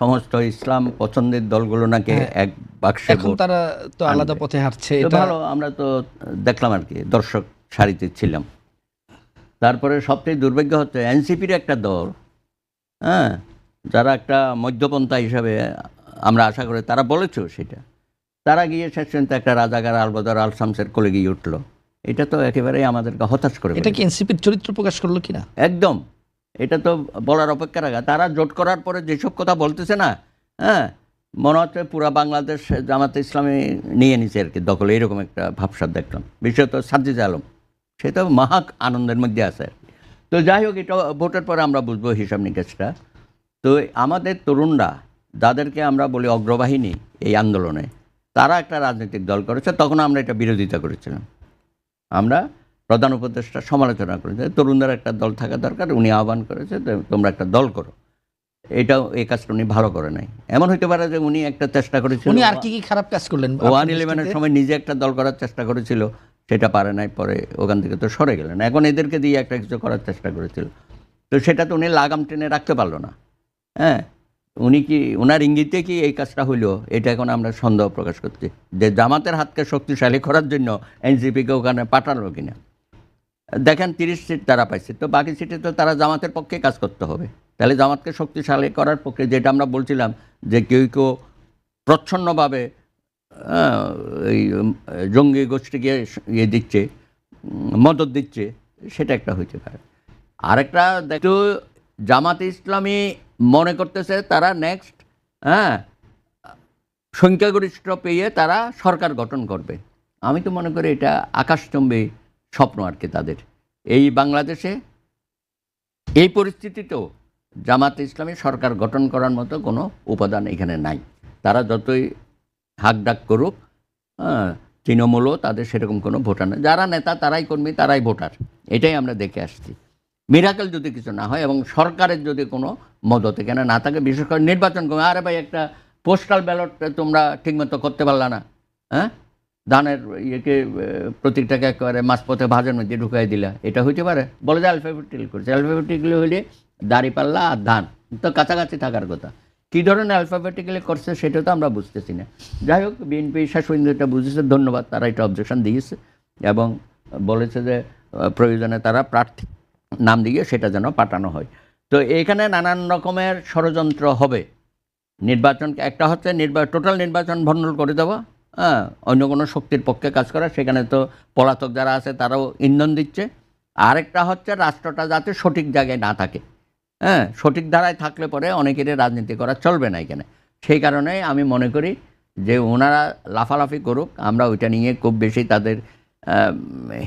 সমস্ত ইসলাম পছন্দের দলগুলো নাকি এক বাক্সে এখন তারা তো আলাদা পথে হাঁটছে, তো এটা ভালো, আমরা তো দেখলাম আর কি, দর্শক সারিতে ছিলাম। তারপরে সবচেয়ে দুর্ভাগ্য হচ্ছে এনসিপির একটা দল, হ্যাঁ, যারা একটা মধ্যপন্থা হিসাবে আমরা আশা করি, তারা বলেছো সেটা, তারা গিয়ে শেষ পর্যন্ত একটা রাজাকার আলবদর আল শামসের কোলে গিয়ে উঠলো। এটা তো একেবারেই আমাদেরকে হতাশ করে এটা কি এনসিপির চরিত্র প্রকাশ করলো কিনা? একদম। এটা তো বলার অপেক্ষা রাখা। তারা জোট করার পরে যেসব কথা বলতেছে না, হ্যাঁ, মনে হচ্ছে পুরা বাংলাদেশ জামাতে ইসলামী নিয়ে নিছে আর কি দখলে, এরকম একটা ভাবসাব দেখলাম। বিশেষত সাজ্জিদ আলম, সে তো মহা আনন্দের মধ্যে আছে। তো যাই হোক, এটা ভোটের পরে আমরা বুঝবো হিসাব নিকাশটা। তো আমাদের তরুণরা, যাদেরকে আমরা বলি অগ্রবাহিনী এই আন্দোলনে, তারা একটা রাজনৈতিক দল করেছে, তখন আমরা এটা বিরোধিতা করেছিলাম। আমরা প্রধান উপদেষ্টা সমালোচনা করেছে, তরুণদের একটা দল থাকা দরকার, উনি আহ্বান করেছে তোমরা একটা দল করো। এটাও এই কাজটা উনি ভালো করে নাই। এমন হইতে পারে যে উনি একটা চেষ্টা করেছিল, উনি আর কি কি খারাপ কাজ করলেন? 111-এর সময় নিজে একটা দল করার চেষ্টা করেছিল, সেটা পারে নাই, পরে ওখান থেকে তো সরে গেলেন। এখন এদেরকে দিয়ে একটা কিছু করার চেষ্টা করেছিল, তো সেটা তো উনি লাগাম টেনে রাখতে পারলো না। হ্যাঁ, উনি কি, ওনার ইঙ্গিতে কি এই কাজটা হইলো, এটা এখন আমরা সন্দেহ প্রকাশ করছি যে জামাতের হাতকে শক্তিশালী করার জন্য এনসিপিকে ওখানে পাঠালো কিনা। দেখেন 30 সিট তারা পাইছে, তো বাকি সিটে তো তারা জামাতের পক্ষে কাজ করতে হবে। তাহলে জামাতকে শক্তিশালী করার পক্ষে, যেটা আমরা বলছিলাম যে কেউ কেউ প্রচ্ছন্নভাবে এই জঙ্গি গোষ্ঠীকে ইয়ে দিচ্ছে, মদত দিচ্ছে, সেটা একটা হইতে পারে। আরেকটা দেখো, জামাতে ইসলামী মনে করতেছে তারা নেক্সট, হ্যাঁ, সংখ্যাগরিষ্ঠ পেয়ে তারা সরকার গঠন করবে। আমি তো মনে করি এটা আকাশচুম্বী স্বপ্ন আর কি তাদের। এই বাংলাদেশে এই পরিস্থিতিতেও জামাতে ইসলামী সরকার গঠন করার মতো কোনো উপাদান এখানে নাই। তারা যতই হাঁকডাক করুক, হ্যাঁ, তৃণমূলও তাদের সেরকম কোনো ভোটার নেই। যারা নেতা তারাই কর্মী, তারাই ভোটার, এটাই আমরা দেখে আসছি। মিরাকেল যদি কিছু না হয় এবং সরকারের যদি কোনো মদত এখানে না থাকে, বিশেষ করে নির্বাচন কমে, আরে ভাই একটা পোস্টাল ব্যালট তোমরা ঠিকমতো করতে পারলা না, হ্যাঁ, ধানের ইয়েকে প্রতীকটাকে একেবারে মাঝপথে ভাজের মধ্যে ঢুকাই দিলা, এটা হইতে পারে? বলে যে অ্যালফাবেটিক্যাল করছে। অ্যালফাবেটিক্যালি হইলে দাঁড়িপাল্লা আর ধান তো কাছাকাছি থাকার কথা। কী ধরনের অ্যালফাবেটিক্যালি করছে সেটা তো আমরা বুঝতেছি না। যাই হোক, বিএনপি শেষ পর্যন্ত এটা বুঝেছে, ধন্যবাদ, তারা এটা অবজেকশন দিয়েছে এবং বলেছে যে প্রয়োজনে তারা প্রার্থী নাম দিয়ে সেটা যেন পাঠানো হয়। তো এখানে নানান রকমের ষড়যন্ত্র হবে। নির্বাচনকে, একটা হচ্ছে টোটাল নির্বাচন ভণ্ডুল করে দেওয়া, হ্যাঁ, অন্য কোনো শক্তির পক্ষে কাজ করা, সেখানে তো পলাতক যারা আছে তারাও ইন্ধন দিচ্ছে। আরেকটা হচ্ছে রাষ্ট্রটা যাতে সঠিক জায়গায় না থাকে, হ্যাঁ, সঠিক ধারায় থাকলে পরে অনেকেরই রাজনীতি করা চলবে না এখানে। সেই কারণে আমি মনে করি যে ওনারা লাফালাফি করুক, আমরা ওইটা নিয়ে খুব বেশি তাদের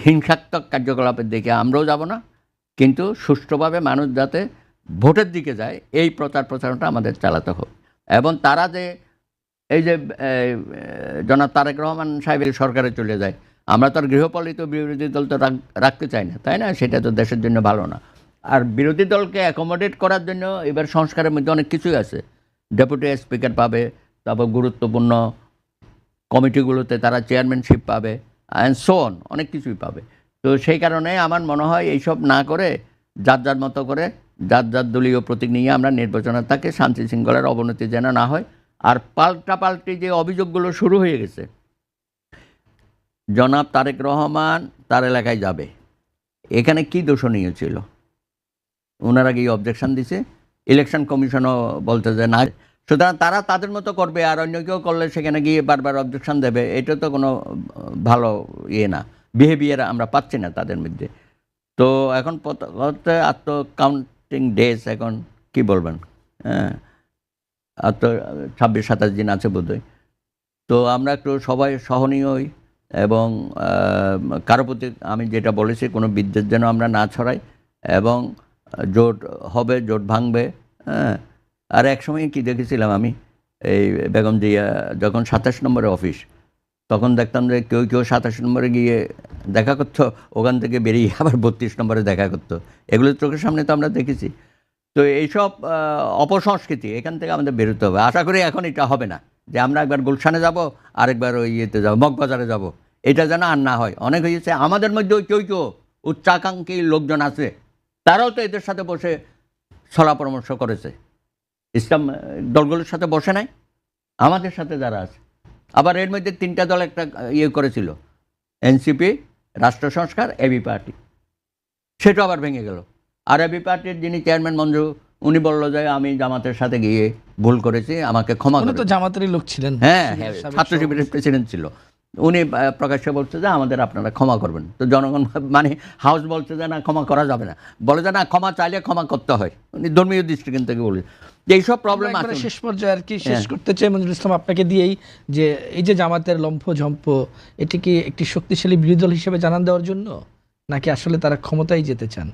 হিংসাত্মক কার্যকলাপের দিকে আমরাও যাব না, কিন্তু সুষ্ঠুভাবে মানুষ যাতে ভোটের দিকে যায় এই প্রচারণাটা আমাদের চালাতে হবে। এবং তারা যে এই যে জনাব তারেক রহমান সাহেবের সরকারে চলে যায়, আমরা তো আর গৃহপালিত বিরোধী দল তো রাখতে চাই না, তাই না? সেটা তো দেশের জন্য ভালো না। আর বিরোধী দলকে অ্যাকোমোডেট করার জন্য এবার সংস্কারের মধ্যে অনেক কিছুই আছে। ডেপুটি স্পিকার পাবে, তারপর গুরুত্বপূর্ণ কমিটিগুলোতে তারা চেয়ারম্যানশিপ পাবে, অ্যান্ড সো অন, অনেক কিছুই পাবে। তো সেই কারণে আমার মনে হয় এইসব না করে যার যার মতো করে যার যার দলীয় প্রতীক নিয়ে আমরা নির্বাচনে থাকে, শান্তি শৃঙ্খলার অবনতি যেন না হয়। আর পাল্টাপাল্টি যে অভিযোগগুলো শুরু হয়ে গেছে, জনাব তারেক রহমান তার এলাকায় যাবে, এখানে কি দোষণীয় ছিল? ওনারা গিয়ে অবজেকশন দিছে, ইলেকশন কমিশনও বলতে যে না, সুতরাং তারা তাদের মতো করবে, আর অন্য কেউ করলে সেখানে গিয়ে বারবার অবজেকশন দেবে, এটা তো কোনো ভালো ইয়ে না, বিহেভিয়ার আমরা পাচ্ছি না তাদের মধ্যে। তো এখন হচ্ছে আর তো কাউন্টিং ডেজ, এখন কি বলবেন, হ্যাঁ, আর তো 26-27 দিন আছে বোধহয়। তো আমরা একটু সবাই সহনীয় হই এবং কারো প্রতি আমি যেটা বলেছি কোনো বিদ্বেষ যেন আমরা না ছড়াই, এবং জোট হবে, জোট ভাঙবে, হ্যাঁ। আর একসময় কি দেখেছিলাম আমি, এই বেগম জিয়া যখন 27 নম্বরে অফিস, তখন দেখতাম যে কেউ কেউ 27 নম্বরে গিয়ে দেখা করতো, ওখান থেকে বেরিয়ে আবার 32 নম্বরে দেখা করতো। এগুলো চোখের সামনে তো আমরা দেখেছি। তো এইসব অপসংস্কৃতি এখান থেকে আমাদের বেরোতে হবে। আশা করি এখন এটা হবে না যে আমরা একবার গুলশানে যাব, আরেকবার ওই ইয়েতে যাবো, মগবাজারে যাব, এটা যেন আর না হয়। অনেক হয়েছে, আমাদের মধ্যেও কেউ কেউ উচ্চাকাঙ্ক্ষী লোকজন আছে, তারাও তো এদের সাথে বসে সলা পরামর্শ করেছে, ইসলাম দলগুলোর সাথে বসে নাই, আমাদের সাথে যারা আছে। আবার এর মধ্যে 3টা দল একটা ইয়ে করেছিল, এনসিপি, রাষ্ট্র সংস্কার, এবি পার্টি, সেটা আবার ভেঙে গেল। আর এবি পার্টির যিনি চেয়ারম্যান মঞ্জু, উনি বলল যে আমি জামাতের সাথে গিয়ে ভুল করেছি, আমাকে ক্ষমা উনি করে তো জামাতেরই লোক ছিলেন। হ্যাঁ হ্যাঁ, ছাত্র শিবিরের প্রেসিডেন্ট ছিল উনি। প্রকাশ্যে বলছে যে আমাদের আপনারা ক্ষমা করবেন। তো জনগণ মানে হাউস বলছে যে না, ক্ষমা করা যাবে না, বলে যে না, ক্ষমা চাইলে ক্ষমা করতে হয়। উনি ধর্মীয় দৃষ্টিকোণ থেকে বলে এইসব প্রবলেম আছে। শেষ পর্যায়ে আর কি শেষ করতে চাই মঞ্জুরুল ইসলাম আপনাকে দিয়েই, যে এই যে জামাতের লম্ফঝম্প, এটি কি একটি শক্তিশালী বিরোধী দল হিসেবে জানান দেওয়ার জন্য, নাকি আসলে তারা ক্ষমতায় যেতে চান?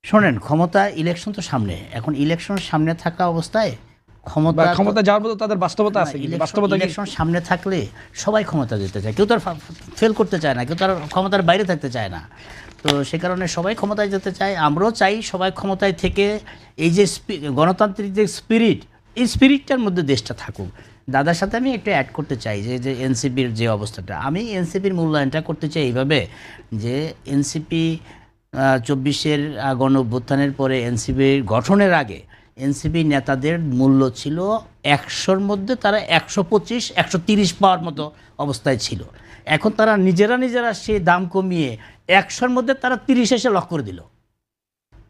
শোনেন, ক্ষমতা, ইলেকশন তো সামনে, এখন ইলেকশন সামনে থাকা অবস্থায় ক্ষমতা যাওয়ার মতো তাদের বাস্তবতা আছে, বাস্তবতা ইলেকশন সামনে থাকলে সবাই ক্ষমতা যেতে চায়, কেউ তো আর ফেল করতে চায় না, কেউ তো আর ক্ষমতার বাইরে থাকতে চায় না। তো সে কারণে সবাই ক্ষমতায় যেতে চায়, আমরাও চাই সবাই ক্ষমতায় থেকে এই যে গণতান্ত্রিক যে স্পিরিট, এই স্পিরিটটার মধ্যে দেশটা থাকুক। দাদার সাথে আমি একটু অ্যাড করতে চাই যে এনসিপির যে অবস্থাটা, আমি এনসিপির মূল্যায়নটা করতে চাই এইভাবে যে এনসিপি 24-এর গণ অভ্যুত্থানের পরে এনসিপির গঠনের আগে এনসিপি নেতাদের মূল্য ছিল 100-র মধ্যে তারা 125, 130 পাওয়ার মতো অবস্থায় ছিল। এখন তারা নিজেরা সেই দাম কমিয়ে 100-র মধ্যে তারা 30 এসে লক করে দিল।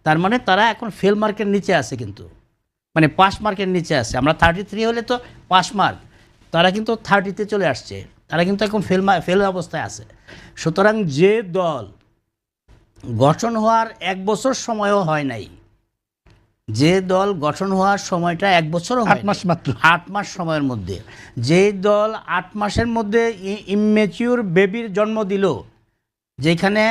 তার মানে তারা এখন ফেল মার্কের নিচে আছে, কিন্তু মানে পাস মার্কের নিচে আছে। আমরা 33 হলে তো পাস মার্ক, তারা কিন্তু 30-তে চলে আসছে, তারা কিন্তু এখন ফেল অবস্থায় আছে। সুতরাং যে দল গঠন হওয়ার 1 বছর সময়ও হয় নাই, যে দল গঠন হওয়ার সময়টা 1 বছরও হয় 8 মাস মাত্র, 8 মাস সময়ের মধ্যে যে দল 8 মাসের মধ্যে ইম্যাচিউর বেবির জন্ম দিল, যেখানে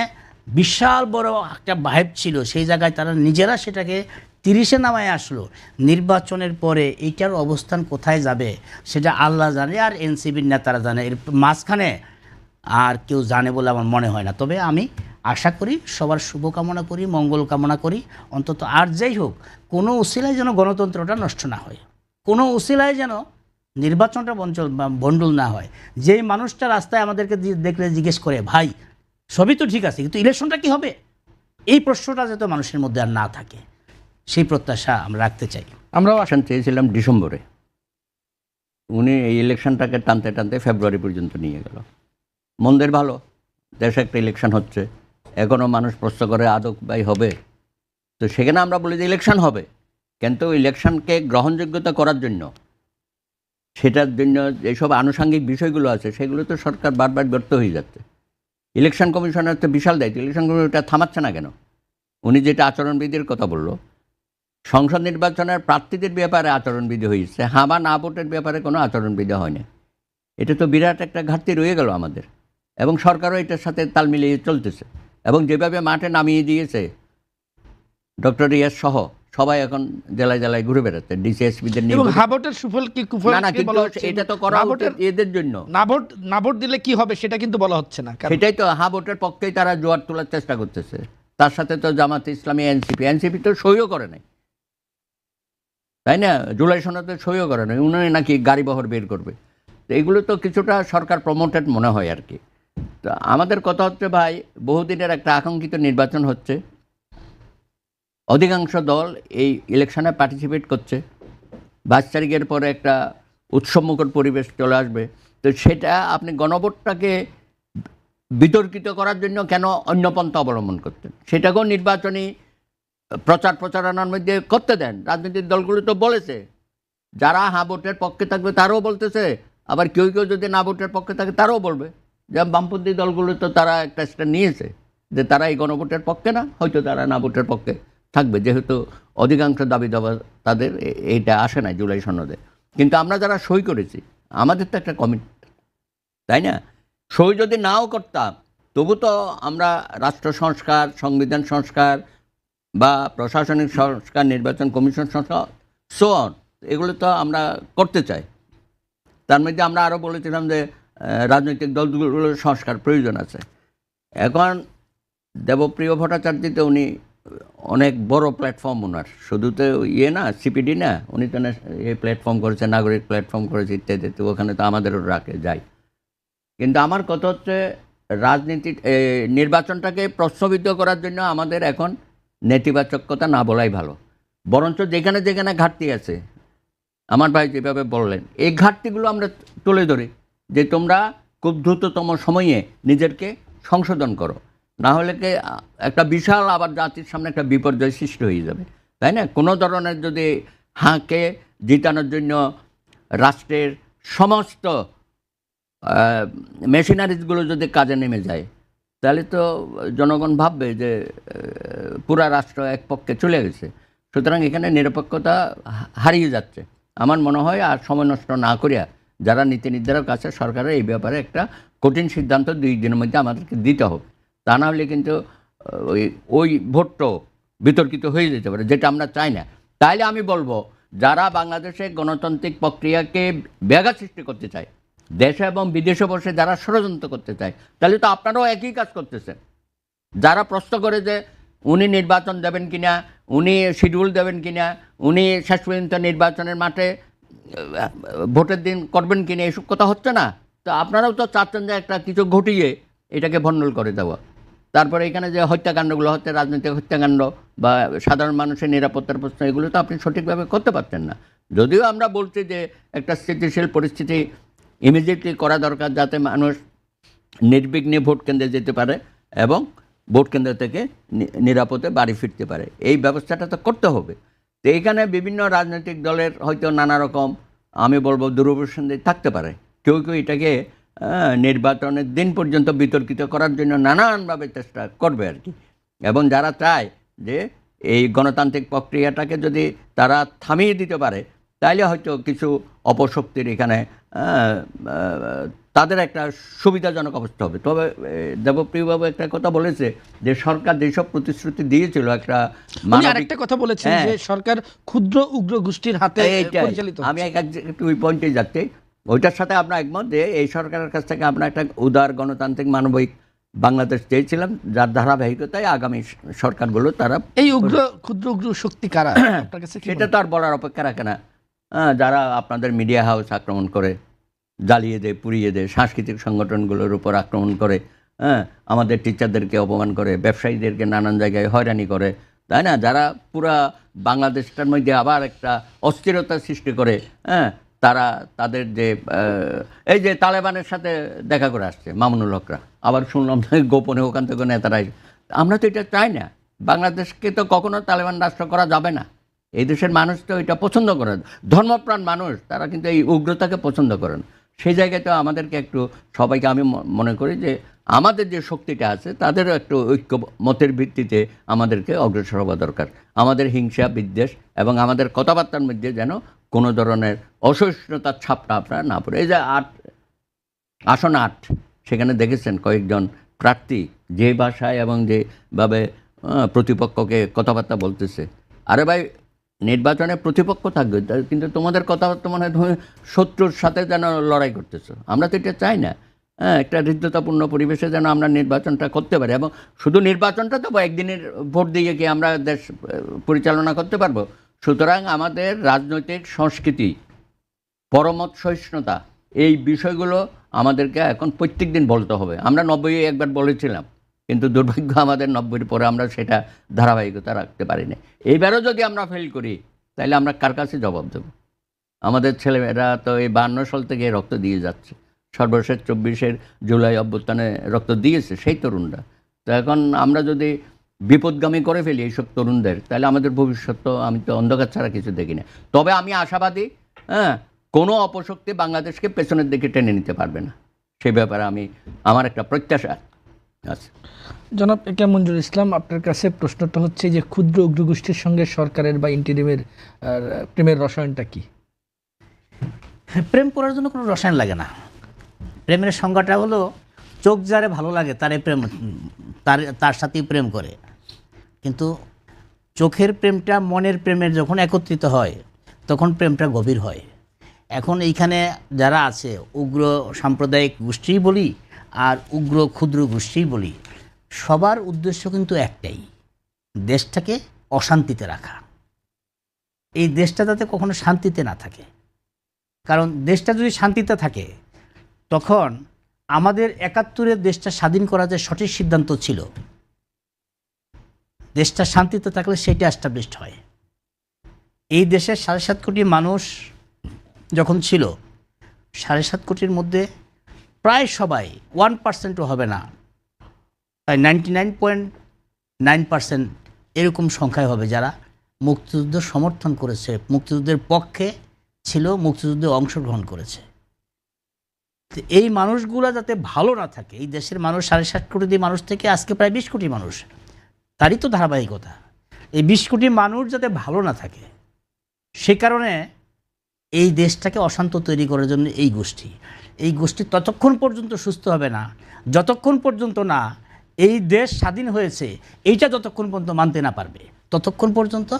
বিশাল বড় একটা ভাইব ছিল, সেই জায়গায় তারা নিজেরা সেটাকে 30-এ নামায় আসলো। নির্বাচনের পরে এইটার অবস্থান কোথায় যাবে সেটা আল্লাহ জানে আর এনসিপির নেতারা জানে, এর মাঝখানে আর কেউ জানে বলে আমার মনে হয় না। তবে আমি আশা করি, সবার শুভকামনা করি, মঙ্গল কামনা করি, অন্তত আর যাই হোক কোনো উসিলায় যেন গণতন্ত্রটা নষ্ট না হয়, কোনো উসিলায় যেন নির্বাচনটা বন্ডল না হয়। যেই মানুষটা রাস্তায় আমাদেরকে দেখলে জিজ্ঞেস করে ভাই সবই তো ঠিক আছে কিন্তু ইলেকশনটা কি হবে, এই প্রশ্নটা যাতে মানুষের মধ্যে আর না থাকে, সেই প্রত্যাশা আমরা রাখতে চাই। আমরাও ইলেকশন চেয়েছিলাম ডিসেম্বরে, উনি এই ইলেকশনটাকে টানতে টানতে ফেব্রুয়ারি পর্যন্ত নিয়ে গেল। মন্দের ভালো, দেশে একটা ইলেকশন হচ্ছে, এখনও মানুষ প্রশ্ন করে আদৌ ভাই হবে। তো সেখানে আমরা বলি যে ইলেকশন হবে, কিন্তু ইলেকশনকে গ্রহণযোগ্যতা করার জন্য, সেটার জন্য যেসব আনুষঙ্গিক বিষয়গুলো আছে সেগুলো তো সরকার বারবার ব্যর্থ হয়ে যাচ্ছে। ইলেকশন কমিশনের তো বিশাল দায়িত্ব, ইলেকশন কমিশনটা থামাচ্ছে না কেন? উনি যেটা আচরণবিধির কথা বলল, সংসদ নির্বাচনের প্রার্থীদের ব্যাপারে আচরণবিধি হয়েছে, হ্যাঁ বা না ভোটের ব্যাপারে কোনো আচরণবিধি হয়নি। এটা তো বিরাট একটা ঘাটতি রয়ে গেল আমাদের, এবং সরকারও এটার সাথে তাল মিলিয়ে চলতেছে। এবং যেভাবে মাঠে নামিয়ে দিয়েছে ডক্টর রিয়াজ সহ সবাই এখন জেলায় জেলায় ঘুরে বেড়াচ্ছে, ডিসিএসপিদের নিয়ে। এবং হাবটের সুফল কি কুফল না না, কি কিন্তু বলা হচ্ছে? এটা তো করা উচিত এদের জন্য। না ভোট দিলে কি হবে সেটা কিন্তু বলা হচ্ছে না। সেটাই তো, হ্যাঁ ভোটের পক্ষেই তারা জোয়ার তোলার চেষ্টা করতেছে। তার সাথে তো জামাত ইসলামী, এনসিপি তো সইও করে নাই, তাই না? জুলাই সনদে সইও করে নাই, উনি নাকি গাড়ি বহর বের করবে। তো এগুলো তো কিছুটা সরকার প্রমোটেড মনে হয় আর কি। তো আমাদের কথা হচ্ছে ভাই, বহুদিনের একটা আকাঙ্ক্ষিত নির্বাচন হচ্ছে, অধিকাংশ দল এই ইলেকশনে পার্টিসিপেট করছে, 22 তারিখের পরে একটা উৎসবমুখর পরিবেশ চলে আসবে। তো সেটা আপনি গণভোটটাকে বিতর্কিত করার জন্য কেন অন্য পন্থা অবলম্বন করতেন? সেটাকেও নির্বাচনী প্রচারণার মধ্যে করতে দেন। রাজনৈতিক দলগুলো তো বলেছে যারা হ্যাঁ ভোটের পক্ষে থাকবে তারাও বলতেছে, আবার কেউ কেউ যদি না ভোটের পক্ষে থাকে তারাও বলবে। যেমন বামপন্থী দলগুলো তো তারা একটা স্ট্যান্ড নিয়েছে যে তারা এই গণভোটের পক্ষে না, হয়তো তারা না ভোটের পক্ষে থাকবে, যেহেতু অধিকাংশ দাবি দাবা তাদের এইটা আসে না জুলাই সনদে। কিন্তু আমরা যারা সই করেছি আমাদের তো একটা কমিটমেন্ট, তাই না? সই যদি নাও করতাম তবু তো আমরা রাষ্ট্র সংস্কার, সংবিধান সংস্কার বা প্রশাসনিক সংস্কার, নির্বাচন কমিশন সংস্কার, সো অন, এগুলো তো আমরা করতে চাই। তার মধ্যে আমরা আরও বলেছিলাম যে রাজনৈতিক দলগুলোর সংস্কার প্রয়োজন আছে। এখন দেবপ্রিয় ভট্টাচার্যতে উনি অনেক বড় প্ল্যাটফর্ম, ওনার শুধু তো ইয়ে না, সিপিডি না, উনি তো এই প্ল্যাটফর্ম করেছে, নাগরিক প্ল্যাটফর্ম করেছে ইত্যাদি, তো ওখানে তো আমাদেরও রাখে যায়। কিন্তু আমার কথা হচ্ছে রাজনীতি নির্বাচনটাকে প্রশ্নবিদ্ধ করার জন্য আমাদের এখন নেতিবাচকতা না বলাই ভালো। বরঞ্চ যেখানে যেখানে ঘাটতি আছে, আমার ভাই যেভাবে বললেন, এই ঘাটতিগুলো আমরা তুলে ধরি যে তোমরা খুব দ্রুততম সময়ে নিজেকে সংশোধন করো, না হলে কি একটা বিশাল আবার জাতির সামনে একটা বিপর্যয় সৃষ্টি হয়ে যাবে, তাই না? কোনো ধরনের যদি হাঁকে জিতানোর জন্য রাষ্ট্রের সমস্ত মেশিনারিজগুলো যদি কাজে নেমে যায়, তাহলে তো জনগণ ভাববে যে পুরা রাষ্ট্র এক পক্ষে চলে গেছে। সুতরাং এখানে নিরপেক্ষতা হারিয়ে যাচ্ছে। আমার মনে হয় আর সময় নষ্ট না করিয়া যারা নীতি নির্ধারক আছে সরকারের, এই ব্যাপারে একটা কঠিন সিদ্ধান্ত 2 দিনের মধ্যে আমাদেরকে দিতে হবে। তা না হলে কিন্তু ওই ভোটটাও বিতর্কিত হয়ে যেতে পারে, যেটা আমরা চাই না। তাইলে আমি বলবো, যারা বাংলাদেশে গণতান্ত্রিক প্রক্রিয়াকে ব্যাঘাত সৃষ্টি করতে চায়, দেশে এবং বিদেশে বসে যারা ষড়যন্ত্র করতে চায়, তাহলে তো আপনারাও একই কাজ করতেছেন। যারা প্রশ্ন করে যে উনি নির্বাচন দেবেন কিনা, উনি শিডিউল দেবেন কিনা, উনি শেষ পর্যন্ত নির্বাচনের মাঠে ভোটের দিন করবেন কিনা, এসব কথা হচ্ছে না। তো আপনারাও তো চাচ্ছেন যে একটা কিছু ঘটিয়ে এটাকে ভণ্ডুল করে দেওয়া। তারপরে এখানে যে হত্যাকাণ্ডগুলো হচ্ছে, রাজনৈতিক হত্যাকাণ্ড বা সাধারণ মানুষের নিরাপত্তার প্রশ্ন, এগুলো তো আপনি সঠিকভাবে করতে পারছেন না। যদিও আমরা বলছি যে একটা স্থিতিশীল পরিস্থিতি ইমিডিয়েটলি করা দরকার, যাতে মানুষ নির্বিঘ্নে ভোট কেন্দ্রে যেতে পারে এবং ভোট কেন্দ্র থেকে নিরাপদে বাড়ি ফিরতে পারে, এই ব্যবস্থাটা তো করতে হবে। তো এইখানে বিভিন্ন রাজনৈতিক দলের হয়তো নানা রকম, আমি বলবো, দুরভিসন্ধি থাকতে পারে। কেউ কেউ এটাকে নির্বাচনের দিন পর্যন্ত বিতর্কিত করার জন্য নানানভাবে চেষ্টা করবে আর কি। এবং যারা চায় যে এই গণতান্ত্রিক প্রক্রিয়াটাকে যদি তারা থামিয়ে দিতে পারে, তাইলে হয়তো কিছু অপশক্তির এখানে তাদের একটা সুবিধাজনক অবস্থা হবে। তবে দেবপ্রিয়বাবু একটা কথা বলেছে যে সরকার যেসব প্রতিশ্রুতি দিয়েছিল একটা আরেকটা কথা বলেছেন যে সরকার ক্ষুদ্র উগ্র গোষ্ঠীর হাতে পরিচালিত। আমি একটু ওই পয়েন্টে যাচ্ছি, ওইটার সাথে আমরা একমত যে এই সরকারের কাছ থেকে আমরা একটা উদার গণতান্ত্রিক মানবিক বাংলাদেশ চেয়েছিলাম, যার ধারাবাহিকতায় আগামী সরকারগুলো তারা এই ক্ষুদ্র উগ্র শক্তি কারা আপনার কাছে, সেটা তো আর বলার অপেক্ষা রাখে না। যারা আপনাদের মিডিয়া হাউস আক্রমণ করে, জ্বালিয়ে দেয়, পুড়িয়ে দেয়, সাংস্কৃতিক সংগঠনগুলোর উপর আক্রমণ করে, আমাদের টিচারদেরকে অপমান করে, ব্যবসায়ীদেরকে নানান জায়গায় হয়রানি করে, তাই না? যারা পুরা বাংলাদেশটার মধ্যে আবার একটা অস্থিরতা সৃষ্টি করে, তারা তাদের যে এই যে তালেবানের সাথে দেখা করে আসছে মামুনুল হকরা, আবার শুনলাম গোপনে ওখান থেকে নেতারাই। আমরা তো এটা চাই না। বাংলাদেশকে তো কখনো তালেবান রাষ্ট্র করা যাবে না। এই দেশের মানুষ তো এটা পছন্দ করেন, ধর্মপ্রাণ মানুষ, তারা কিন্তু এই উগ্রতাকে পছন্দ করেন। সেই জায়গায় তো আমাদেরকে একটু সবাইকে, আমি মনে করি যে আমাদের যে শক্তিটা আছে তাদেরও একটু ঐক্য মতের ভিত্তিতে আমাদেরকে অগ্রসর হওয়া দরকার। আমাদের হিংসা বিদ্বেষ এবং আমাদের কথাবার্তার মধ্যে যেন কোনো ধরনের অসহিষ্ণুতার ছাপটা আপনারা না পড়ে। এই যে আসন 8, সেখানে দেখেছেন কয়েকজন প্রার্থী যে ভাষায় এবং যেভাবে প্রতিপক্ষকে কথাবার্তা বলতেছে। আরে ভাই, নির্বাচনে প্রতিপক্ষ থাকবে, কিন্তু তোমাদের কথাবার্তা মনে হয় তুমি শত্রুর সাথে যেন লড়াই করতেছো। আমরা তো এটা চাই না। একটা হৃদ্যতাপূর্ণ পরিবেশে যেন আমরা নির্বাচনটা করতে পারি। এবং শুধু নির্বাচনটা তো একদিনের ভোট দিয়ে কি আমরা দেশ পরিচালনা করতে পারবো? সুতরাং আমাদের রাজনৈতিক সংস্কৃতি, পরমত সহিষ্ণুতা, এই বিষয়গুলো আমাদেরকে এখন প্রত্যেক দিন বলতে হবে। আমরা 90-এ একবার বলেছিলাম, কিন্তু দুর্ভাগ্য আমাদের 90-এর পরে আমরা সেটা ধারাবাহিকতা রাখতে পারি না। এইবারও যদি আমরা ফেল করি, তাহলে আমরা কার কাছে জবাব দেব? আমাদের ছেলেমেয়েরা তো এই 52 সাল থেকে রক্ত দিয়ে যাচ্ছে, সর্বশেষ 24-এর জুলাই অভ্যুত্থানে রক্ত দিয়েছে সেই তরুণরা। তো এখন আমরা যদি বিপদগামী করে ফেলি এইসব তরুণদের, তাহলে আমাদের ভবিষ্যৎ তো, আমি তো অন্ধকার ছাড়া কিছু দেখি না। তবে আমি আশাবাদী, কোনো অপশক্তি বাংলাদেশকে পেছনের দিকে টেনে নিতে পারবে না, সেই ব্যাপারে আমার একটা প্রত্যাশা আছে। জনাব একে মঞ্জুর ইসলাম, আপনার কাছে প্রশ্নটা হচ্ছে যে ক্ষুদ্র উগ্রগোষ্ঠীর সঙ্গে সরকারের বা ইন্টিরিমের প্রেমের রসায়নটা কি? প্রেম করার জন্য কোনো রসায়ন লাগে না। প্রেমের সংজ্ঞাটা হলো, চোখ যারে ভালো লাগে তারে প্রেম, তার সাথেই প্রেম করে। কিন্তু চোখের প্রেমটা মনের প্রেমের যখন একত্রিত হয়, তখন প্রেমটা গভীর হয়। এখন এইখানে যারা আছে, উগ্র সাম্প্রদায়িক গোষ্ঠী বলি আর উগ্র ক্ষুদ্র গোষ্ঠী বলি, সবার উদ্দেশ্য কিন্তু একটাই, দেশটাকে অশান্তিতে রাখা। এই দেশটা যাতে কখনো শান্তিতে না থাকে। কারণ দেশটা যদি শান্তিতে থাকে, তখন আমাদের 71-এর দেশটা স্বাধীন করা যে সঠিক সিদ্ধান্ত ছিল, দেশটা শান্তিতে থাকলে সেটা এস্টাবলিশড হয়। এই দেশের 7.5 কোটি মানুষ যখন ছিল, 7.5 কোটির মধ্যে প্রায় সবাই 1%ও হবে না, প্রায় 99.9% এরকম সংখ্যায় হবে যারা মুক্তিযুদ্ধ সমর্থন করেছে, মুক্তিযুদ্ধের পক্ষে ছিল, মুক্তিযুদ্ধে অংশগ্রহণ করেছে। তো এই মানুষগুলো যাতে ভালো না থাকে, এই দেশের মানুষ 7.5 কোটি মানুষ থেকে আজকে প্রায় 20 কোটি মানুষ, তারই তো ধারাবাহিকতা। এই 20 কোটি মানুষ যাতে ভালো না থাকে, সে কারণে এই দেশটাকে অশান্ত তৈরি করার জন্য এই গোষ্ঠী ততক্ষণ পর্যন্ত সুস্থ হবে না যতক্ষণ পর্যন্ত না এই দেশ স্বাধীন হয়েছে এইটা যতক্ষণ পর্যন্ত মানতে না পারবে, ততক্ষণ পর্যন্ত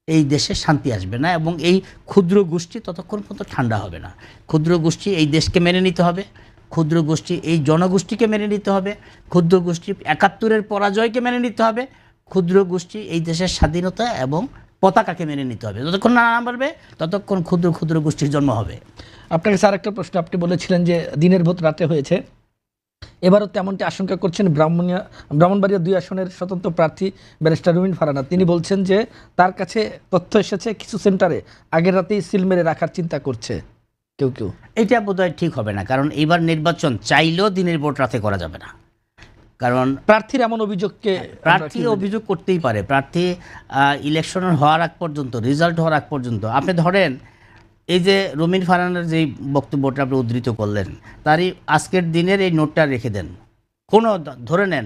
এই দেশে শান্তি আসবে না, এবং এই ক্ষুদ্র গোষ্ঠী ততক্ষণ পর্যন্ত ঠান্ডা হবে না। ক্ষুদ্র গোষ্ঠী এই দেশকে মেনে নিতে হবে, ক্ষুদ্র গোষ্ঠী এই জনগোষ্ঠীকে মেনে নিতে হবে, ক্ষুদ্র গোষ্ঠী 71-এর পরাজয়কে মেনে নিতে হবে, ক্ষুদ্র গোষ্ঠী এই দেশের স্বাধীনতা এবং পতাকাকে মেনে নিতে হবে। যতক্ষণ না পারবে ততক্ষণ ক্ষুদ্র ক্ষুদ্র গোষ্ঠীর জন্ম হবে। আপনাকে স্যার একটা প্রশ্ন, আপনি বলেছিলেন যে দিনের ভোট রাতে হয়েছে, এবারও তেমনটি আশঙ্কা করছেন ব্রাহ্মণবাড়িয়া 2 আসনের স্বতন্ত্র প্রার্থী ব্যারিস্টার রুমিন ফারহানা। তিনি বলছেন যে তার কাছে তথ্য এসেছে কিছু সেন্টারে আগের রাতেই সিল মেরে রাখার চিন্তা করছে কেউ কেউ। এটা বোধহয় ঠিক হবে না, কারণ এবার নির্বাচন চাইলেও দিনের ভোট রাতে করা যাবে না। কারণ প্রার্থীর এমন অভিযোগকে প্রার্থী অভিযোগ করতেই পারে, প্রার্থী ইলেকশনের হওয়ার আগ পর্যন্ত, রেজাল্ট হওয়ার আগ পর্যন্ত। আপনি ধরেন এই যে রুমিন ফারহানার যেই বক্তব্যটা আপনি উদ্ধৃত করলেন, তারই আজকের দিনের এই নোটটা রেখে দেন, কোনো ধরে নেন